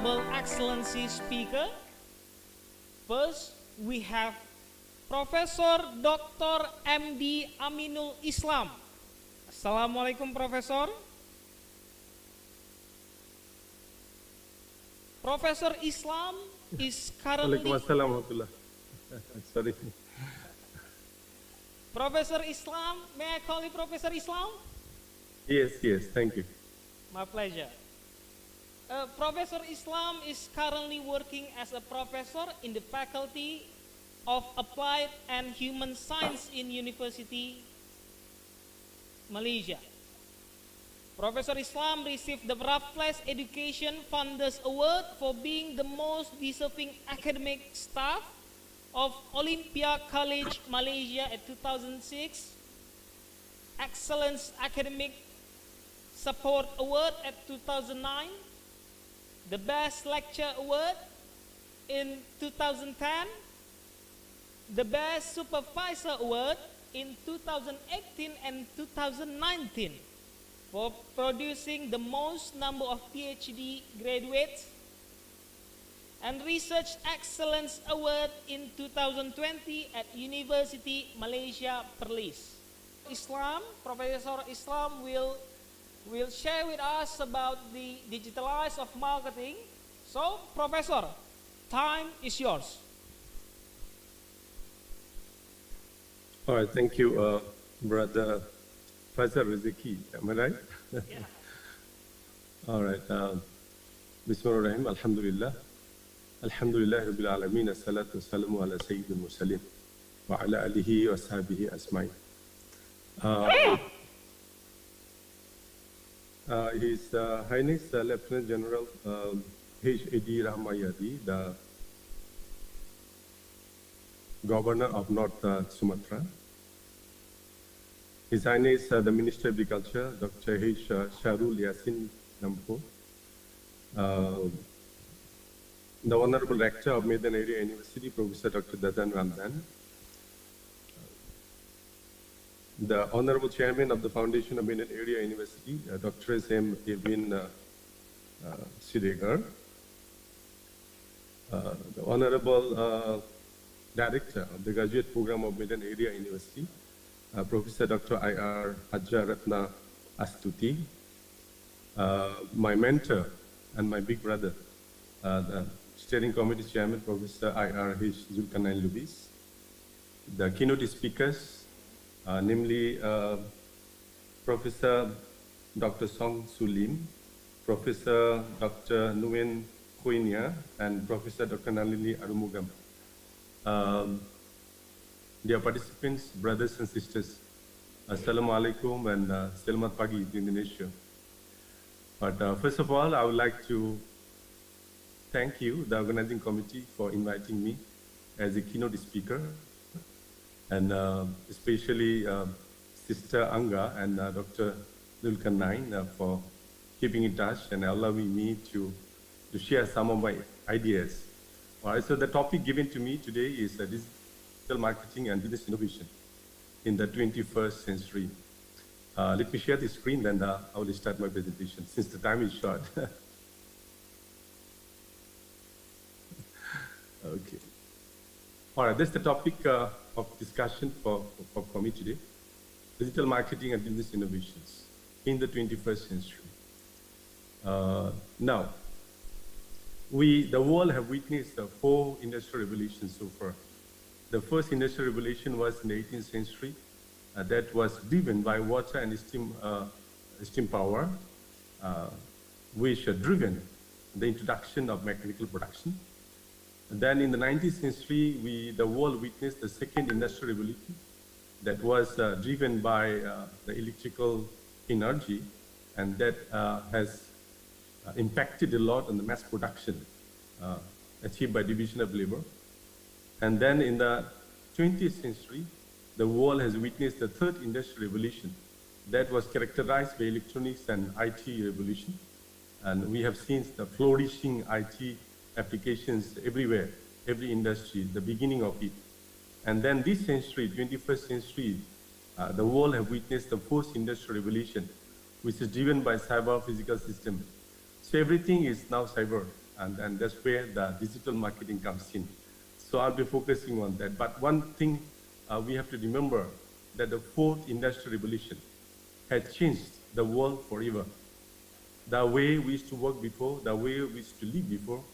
Honorable Excellency Speaker. First, we have Professor Dr. MD Aminul Islam. Assalamualaikum, Professor. Professor Islam is currently... Waalaikumsalam warahmatullah. Sorry. Professor Islam, may I call you Professor Islam? Yes, thank you. My pleasure. Professor Islam is currently working as a professor in the Faculty of Applied and Human Science in University, Malaysia. Professor Islam received the Raffles Education Founders Award for being the most deserving academic staff of Olympia College, Malaysia at 2006, Excellence Academic Support Award at 2009, the Best Lecture Award in 2010, the Best Supervisor Award in 2018 and 2019 for producing the most number of PhD graduates, and Research Excellence Award in 2020 at University Malaysia Perlis. Professor Islam will share with us about the digitalized of marketing. So, Professor, time is yours. All right, thank you, Brother Faisal Riziki. Am I right? Yeah. All right. Bismillahirrahmanirrahim. Alhamdulillah. Alhamdulillah Rabbil Alameen. Assalatu wassalamu ala Sayyidil Mursalin wa ala alihi wa sahbihi asma'in. His Highness Lieutenant General H.A.D. Ramayadi, the Governor of North Sumatra. His Highness the Minister of Agriculture, Dr. H. Sharul Yasin Nampo, the Honorable Rector of Medan Area University, Professor Dr. Dadan Ramzan, the Honorable Chairman of the Foundation of Medan Area University, Dr. S.M. Evin Siregar, the Honorable Director of the Graduate Program of Medan Area University, Professor Dr. I.R. Ajaratna Astuti, my mentor and my big brother, the Steering Committee Chairman, Professor I.R. H. Zulkarnain Lubis, the keynote speakers, namely Professor Dr. Song Sulim, Professor Dr. Nguyen Koinia, and Professor Dr. Nalini Arumugam. Dear participants, brothers and sisters, Assalamu alaikum and Selamat pagi to Indonesia. But first of all, I would like to thank you, the organizing committee, for inviting me as a keynote speaker, and especially Sister Anga and Dr. Zulkarnain for keeping in touch and allowing me to share some of my ideas. All right, so the topic given to me today is digital marketing and business innovation in the 21st century. Let me share the screen, then I will start my presentation since the time is short. Okay. All right, that's the topic of discussion for me today. Digital marketing and business innovations in the 21st century. Now, the world have witnessed 4 industrial revolutions so far. The first industrial revolution was in the 18th century. That was driven by water and steam power, which had driven the introduction of mechanical production. And then in the 19th century, the world witnessed the second industrial revolution that was driven by the electrical energy, and that has impacted a lot on the mass production achieved by division of labor. And then in the 20th century, the world has witnessed the third industrial revolution that was characterized by electronics and IT revolution. And we have seen the flourishing IT applications everywhere, every industry, the beginning of it. And then this century, 21st century, the world have witnessed the fourth industrial revolution, which is driven by cyber physical system. So everything is now cyber. and that's where the digital marketing comes in. So I'll be focusing on that. But one thing we have to remember, that the fourth industrial revolution had changed the world forever. The way we used to work before, the way we used to live before,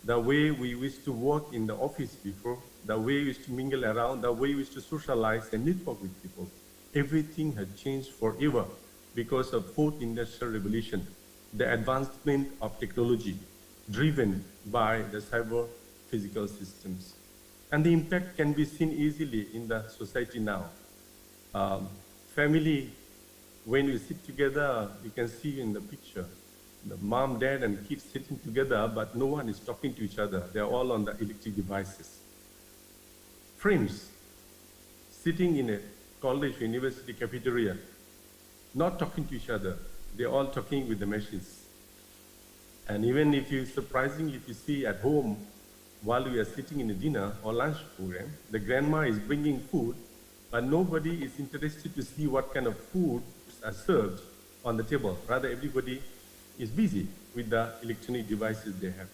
the way we used to work in the office before, the way we used to mingle around, the way we used to socialize and network with people. Everything had changed forever because of fourth industrial revolution, the advancement of technology driven by the cyber physical systems. And the impact can be seen easily in the society now. Family, when we sit together, you can see in the picture, the mom, dad, and kids sitting together, but no one is talking to each other. They're all on the electric devices. Friends sitting in a college or university cafeteria, not talking to each other. They're all talking with the machines. And even if you, surprisingly, if you see at home, while we are sitting in a dinner or lunch program, the grandma is bringing food, but nobody is interested to see what kind of food are served on the table. Rather, everybody is busy with the electronic devices they have.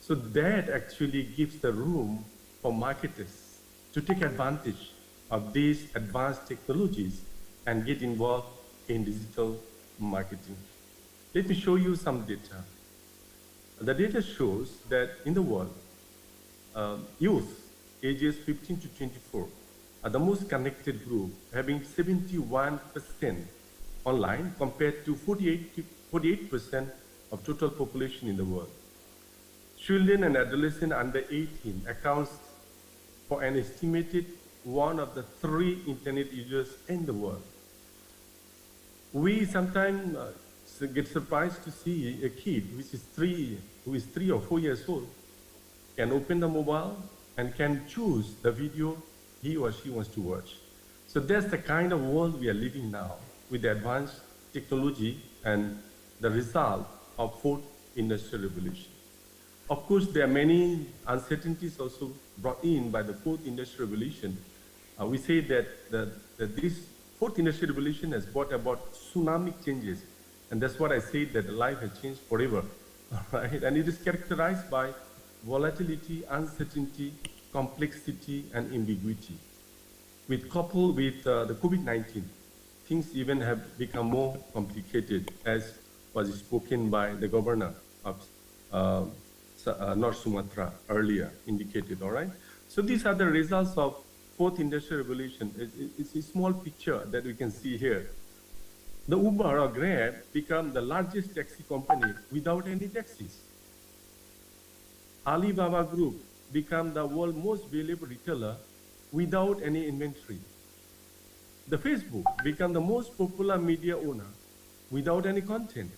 So that actually gives the room for marketers to take advantage of these advanced technologies and get involved in digital marketing. Let me show you some data. The data shows that in the world, youth ages 15 to 24 are the most connected group, having 71% online compared to 48% of total population in the world. Children and adolescents under 18 accounts for an estimated 1 of the 3 internet users in the world. We sometimes get surprised to see a kid who is 3 or 4 years old, can open the mobile and can choose the video he or she wants to watch. So that's the kind of world we are living now with the advanced technology and the result of fourth industrial revolution. Of course, there are many uncertainties also brought in by the fourth industrial revolution. We say that this fourth industrial revolution has brought about tsunami changes, and that's what I say, that life has changed forever, right? And it is characterized by volatility, uncertainty, complexity, and ambiguity. Coupled with the COVID-19, things even have become more complicated, as was spoken by the governor of North Sumatra earlier indicated, all right? So these are the results of fourth industrial revolution. It's a small picture that we can see here. The Uber or Grab become the largest taxi company without any taxis. Alibaba Group become the world's most valuable retailer without any inventory. The Facebook become the most popular media owner without any content.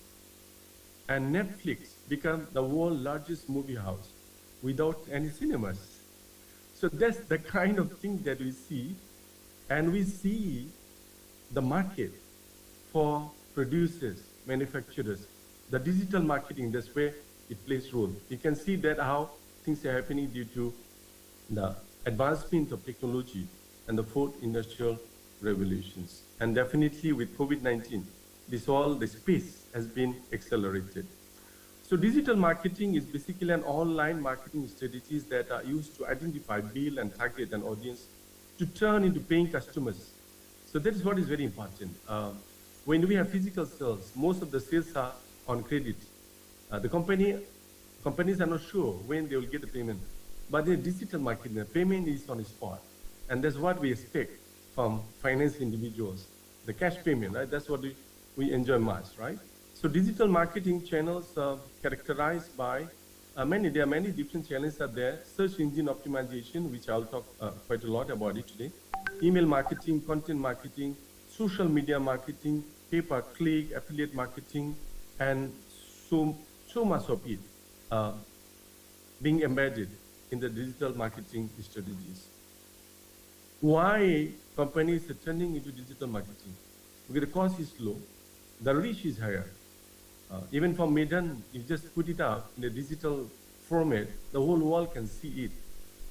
And Netflix become the world's largest movie house without any cinemas. So that's the kind of thing that we see, and we see the market for producers, manufacturers, the digital marketing, that's where it plays role. You can see that how things are happening due to the advancement of technology and the fourth industrial revolutions. And definitely with COVID-19, the space has been accelerated. So digital marketing is basically an online marketing strategies that are used to identify, build, and target an audience to turn into paying customers. So that is what is very important. When we have physical sales, most of the sales are on credit. The companies are not sure when they will get the payment. But in digital marketing, the payment is on the spot. And that's what we expect from finance individuals. The cash payment, right? That's what we enjoy much, right? So digital marketing channels are characterized by there are many different channels are there. Search engine optimization, which I'll talk quite a lot about it today. Email marketing, content marketing, social media marketing, pay-per-click, affiliate marketing, and so much of it being embedded in the digital marketing strategies. Why companies are turning into digital marketing? Because the cost is low, the reach is higher. Even for Maiden, you just put it up in a digital format, the whole world can see it.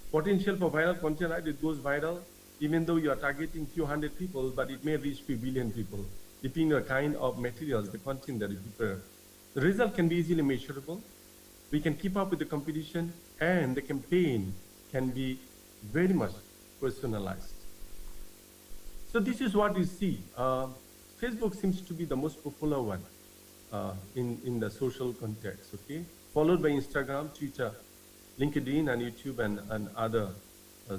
Potential for viral content, right? It goes viral, even though you are targeting few hundred people, but it may reach few billion people, depending on the kind of materials, the content that you prepare. The result can be easily measurable. We can keep up with the competition, and the campaign can be very much personalized. So this is what you see. Facebook seems to be the most popular one in the social context, okay? Followed by Instagram, Twitter, LinkedIn, and YouTube, and other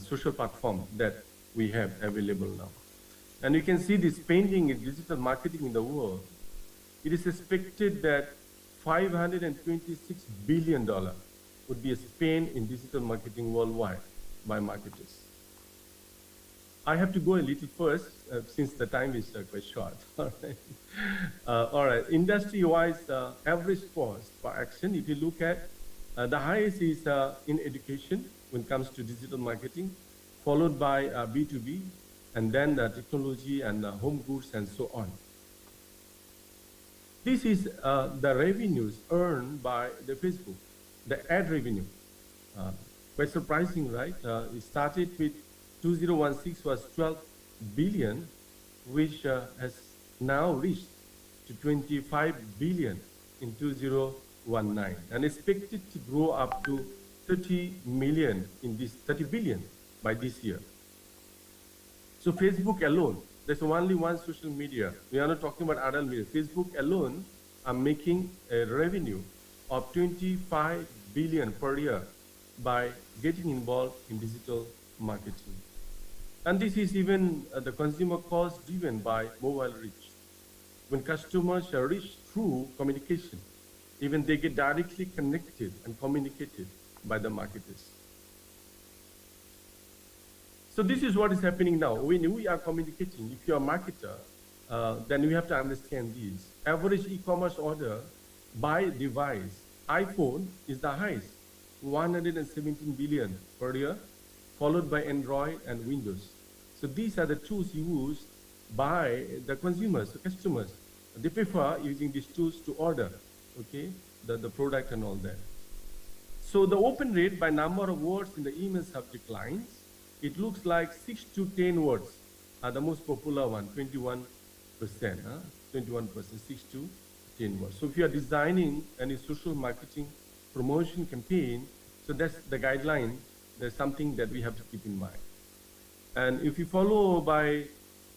social platforms that we have available now. And you can see the spending in digital marketing in the world. It is expected that $526 billion would be spent in digital marketing worldwide by marketers. I have to go a little first, since the time is quite short. All right. Industry-wise, average cost per action, if you look at, the highest is in education when it comes to digital marketing, followed by B2B, and then technology and home goods and so on. This is the revenues earned by the Facebook, the ad revenue. Quite surprising, right? It started with 2016 was 12 billion, which has now reached to 25 billion in 2019, and expected to grow up to 30 billion by this year. So Facebook alone, there's only one social media. We are not talking about other media. Facebook alone are making a revenue of 25 billion per year by getting involved in digital marketing. And this is even the consumer cost driven by mobile reach. When customers are reached through communication, even they get directly connected and communicated by the marketers. So this is what is happening now. When we are communicating, if you're a marketer, then we have to understand this. Average e-commerce order by device, iPhone is the highest, 117 billion per year, followed by Android and Windows. So these are the tools used by the consumers, the customers. They prefer using these tools to order, okay, the product and all that. So the open rate by number of words in the email subject lines, it looks like 6 to 10 words are the most popular one, 21%, 21%, 6 to 10 words. So if you are designing any social marketing promotion campaign, so that's the guideline, there's something that we have to keep in mind. And if you follow by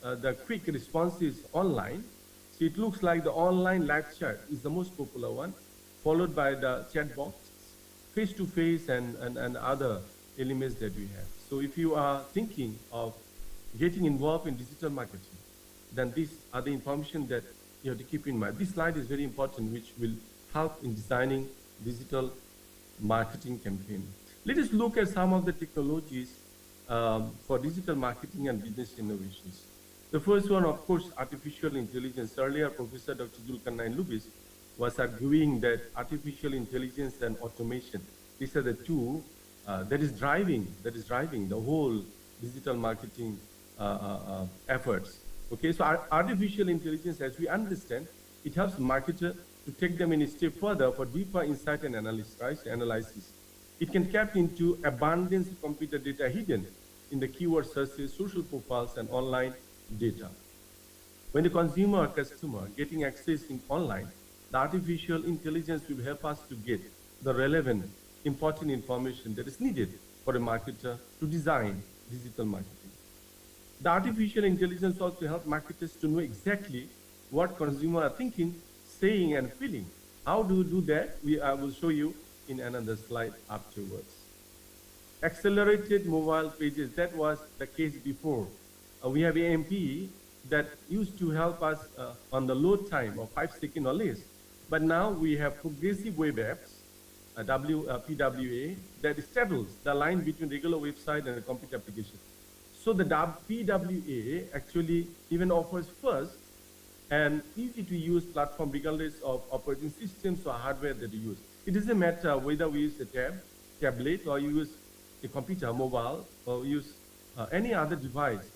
the quick responses online, so it looks like the online live chat is the most popular one, followed by the chat box, face-to-face, and other elements that we have. So if you are thinking of getting involved in digital marketing, then these are the information that you have to keep in mind. This slide is very important, which will help in designing digital marketing campaign. Let us look at some of the technologies for digital marketing and business innovations. The first one, of course, artificial intelligence. Earlier, Professor Dr. Zulkarnain Lubis was arguing that artificial intelligence and automation, these are the two that is driving the whole digital marketing efforts. Okay, so artificial intelligence, as we understand, it helps marketer to take them in a step further for deeper insight and analysis. It can tap into abundance of computer data hidden in the keyword searches, social profiles, and online data. When the consumer or customer getting access in online, the artificial intelligence will help us to get the relevant, important information that is needed for a marketer to design digital marketing. The artificial intelligence also helps marketers to know exactly what consumers are thinking, saying, and feeling. How do we do that? I will show you in another slide afterwards. Accelerated mobile pages, that was the case before. We have AMP that used to help us on the load time of 5 seconds or less. But now we have progressive web apps, PWA, that straddles the line between regular website and a computer application. So the PWA actually even offers first an easy-to-use platform regardless of operating systems or hardware that you use. It doesn't matter whether we use a tablet, or you use a computer, mobile, or use any other device.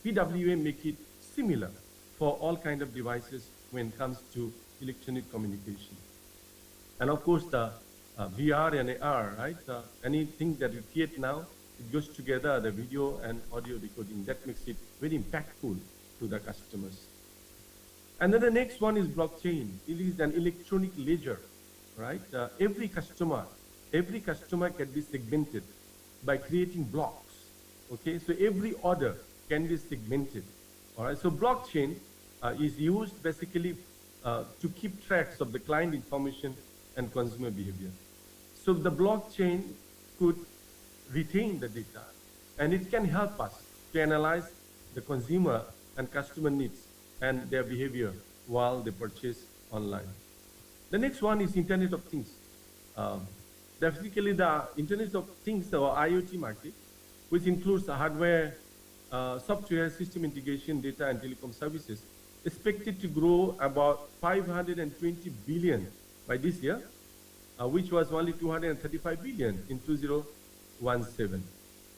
PWA make it similar for all kinds of devices when it comes to electronic communication. And of course, the VR and AR, right? Anything that we create now, it goes together, the video and audio recording. That makes it very impactful to the customers. And then the next one is blockchain. It is an electronic ledger, right? Every customer can be segmented by creating blocks, okay? So every order can be segmented, all right? So blockchain is used basically to keep tracks of the client information and consumer behavior. So the blockchain could retain the data, and it can help us to analyze the consumer and customer needs and their behavior while they purchase online. The next one is Internet of Things. Basically, the Internet of Things or IoT market, which includes the hardware, software, system integration, data, and telecom services, expected to grow about 520 billion by this year, which was only 235 billion in 2017.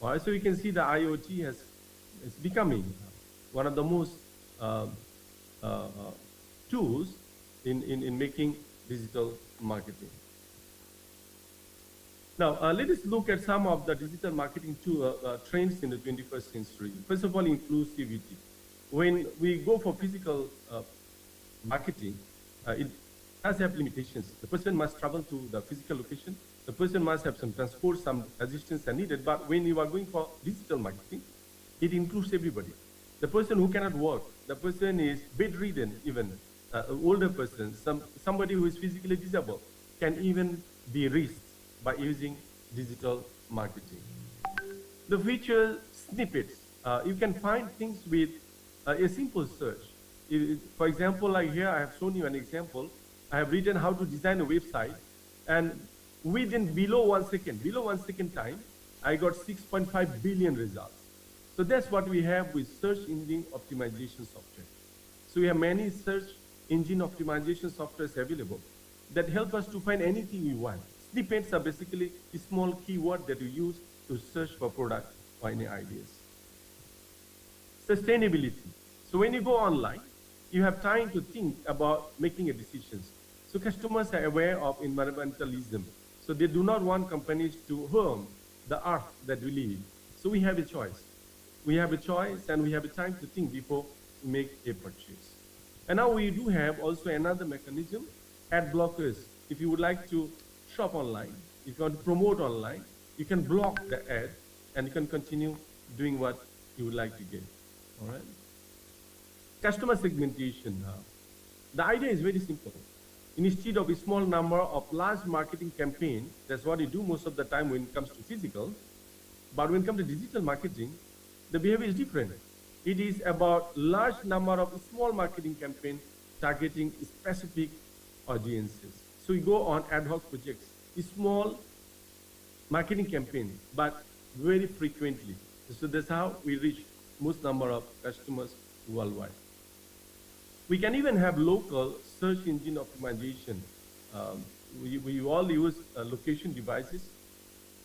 All right, so you can see the IoT is becoming one of the most tools in making digital marketing. Now, let us look at some of the digital marketing trends in the 21st century. First of all, inclusivity. When we go for physical marketing, it does have limitations. The person must travel to the physical location. The person must have some transport, some assistance are needed. But when you are going for digital marketing, it includes everybody. The person who cannot work, the person is bedridden even, older person, somebody who is physically disabled can even be reached by using digital marketing. The feature snippets, you can find things with a simple search. For example, like here I have shown you an example. I have written how to design a website, and below 1 second time, I got 6.5 billion results. So that's what we have with search engine optimization software. So we have many search engine optimization softwares available that help us to find anything we want. Snippets are basically a small keyword that we use to search for products or any ideas. Sustainability. So when you go online, you have time to think about making a decision. So customers are aware of environmentalism. So they do not want companies to harm the earth that we live in. So we have a choice. We have a choice and we have a time to think before we make a purchase. And now we do have also another mechanism, ad blockers. If you would like to shop online, if you want to promote online, you can block the ad and you can continue doing what you would like to get. All right? Customer segmentation. The idea is very simple. Instead of a small number of large marketing campaigns, that's what you do most of the time when it comes to physical, but when it comes to digital marketing, the behavior is different. It is about large number of small marketing campaigns targeting specific audiences. So we go on ad hoc projects, small marketing campaigns, but very frequently. So that's how we reach most number of customers worldwide. We can even have local search engine optimization. We all use location devices,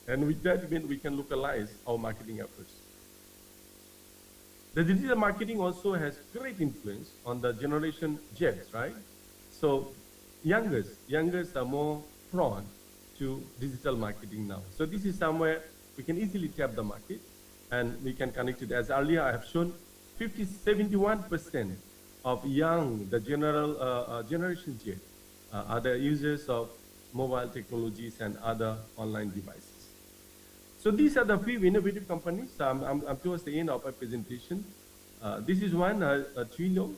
and with that we can localize our marketing efforts. The digital marketing also has great influence on the generation Z, right? So youngers are more prone to digital marketing now. So this is somewhere we can easily tap the market and we can connect it. As earlier I have shown, 71% of the generation Z are the users of mobile technologies and other online devices. So these are the few innovative companies. I'm towards the end of my presentation. This is one, Twilio,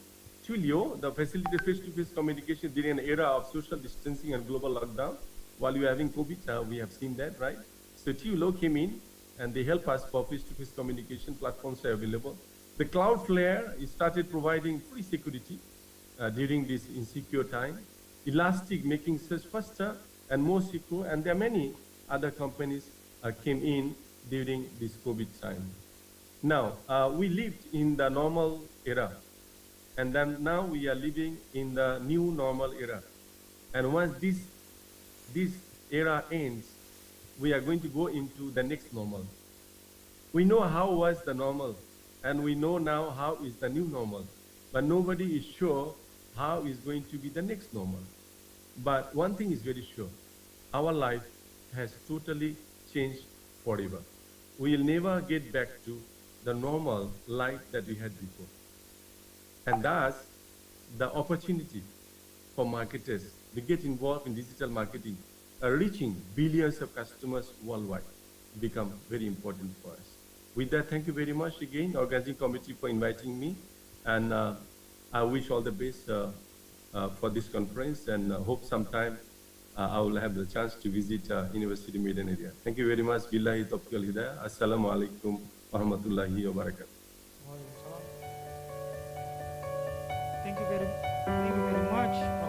the facilitated face-to-face communication during an era of social distancing and global lockdown. While we are having COVID, we have seen that, right? So Twilio came in and they help us for face-to-face communication. Platforms are available. The Cloudflare started providing free security during this insecure time. Elastic making search faster and more secure, and there are many other companies came in during this COVID time. Now, we lived in the normal era, and then now we are living in the new normal era. And once this era ends, we are going to go into the next normal. We know how was the normal, and we know now how is the new normal, but nobody is sure how is going to be the next normal. But one thing is very sure, our life has totally changed forever. We will never get back to the normal life that we had before. And thus, the opportunity for marketers to get involved in digital marketing, reaching billions of customers worldwide become very important for us. With that, thank you very much again, organizing committee, for inviting me, and I wish all the best for this conference, and hope sometime I will have the chance to visit University Medan area. Thank you very much. Billahi taufiq wal hidayah. Assalamualaikum warahmatullahi wabarakatuh. Thank you very much.